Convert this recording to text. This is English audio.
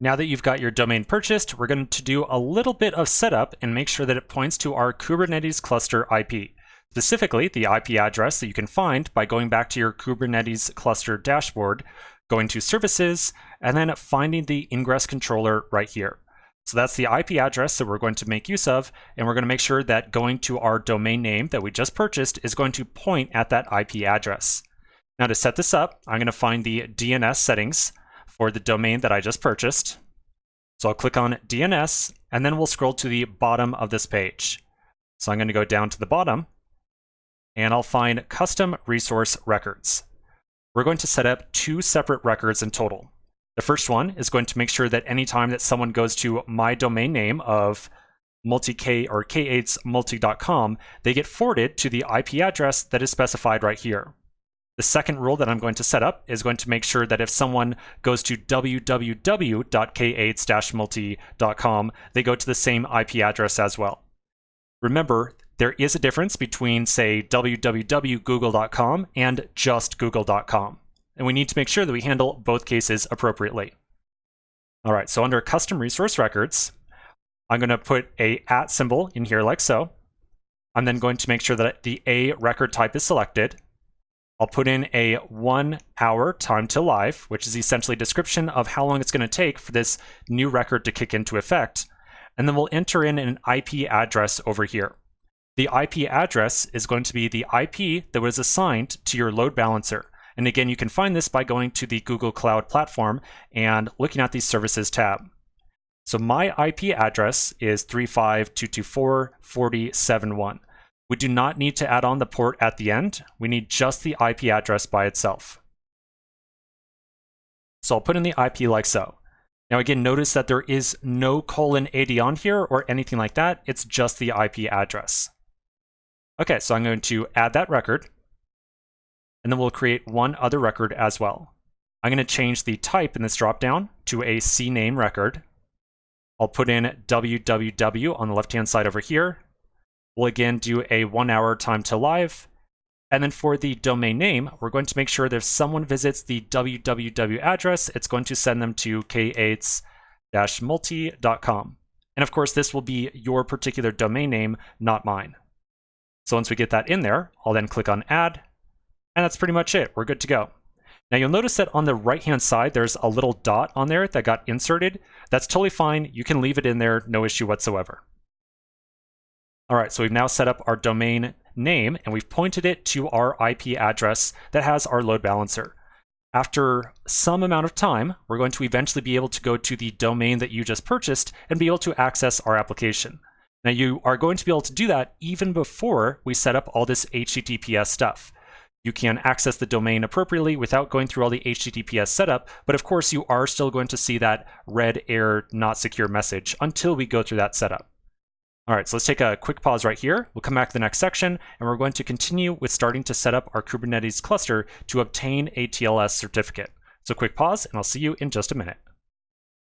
Now that you've got your domain purchased, we're going to do a little bit of setup and make sure that it points to our Kubernetes cluster IP. Specifically, the IP address that you can find by going back to your Kubernetes cluster dashboard, going to Services, and then finding the ingress controller right here. So that's the IP address that we're going to make use of, and we're going to make sure that going to our domain name that we just purchased is going to point at that IP address. Now to set this up, I'm going to find the DNS settings for the domain that I just purchased. So I'll click on DNS, and then we'll scroll to the bottom of this page. So I'm going to go down to the bottom, and I'll find Custom Resource Records. We're going to set up 2 separate records in total. The first one is going to make sure that anytime that someone goes to my domain name of multi-k or k8sMulti.com, they get forwarded to the IP address that is specified right here. The second rule that I'm going to set up is going to make sure that if someone goes to www.k8s-multi.com, they go to the same IP address as well. Remember, there is a difference between, say, www.google.com and just google.com. And we need to make sure that we handle both cases appropriately. All right, so under Custom Resource Records, I'm going to put a @ symbol in here like so. I'm then going to make sure that the A record type is selected. I'll put in a 1 hour time to live, which is essentially a description of how long it's going to take for this new record to kick into effect. And then we'll enter in an IP address over here. The IP address is going to be the IP that was assigned to your load balancer. And again, you can find this by going to the Google Cloud Platform and looking at the Services tab. So my IP address is 35224.4071. We do not need to add on the port at the end. We need just the IP address by itself. So I'll put in the IP like so. Now again, notice that there is no :AD on here or anything like that. It's just the IP address. Okay, so I'm going to add that record, and then we'll create one other record as well. I'm going to change the type in this dropdown to a CNAME record. I'll put in www on the left-hand side over here. We'll again do a 1 hour time to live. And then for the domain name, we're going to make sure that if someone visits the www address, it's going to send them to k8s-multi.com. And of course, this will be your particular domain name, not mine. So once we get that in there, I'll then click on Add. And that's pretty much it. We're good to go. Now you'll notice that on the right-hand side, there's a little dot on there that got inserted. That's totally fine. You can leave it in there, no issue whatsoever. All right, so we've now set up our domain name and we've pointed it to our IP address that has our load balancer. After some amount of time, we're going to eventually be able to go to the domain that you just purchased and be able to access our application. Now you are going to be able to do that even before we set up all this HTTPS stuff. You can access the domain appropriately without going through all the HTTPS setup, but of course you are still going to see that red error not secure message until we go through that setup. All right, so let's take a quick pause right here. We'll come back to the next section, and we're going to continue with starting to set up our Kubernetes cluster to obtain a TLS certificate. So quick pause, and I'll see you in just a minute.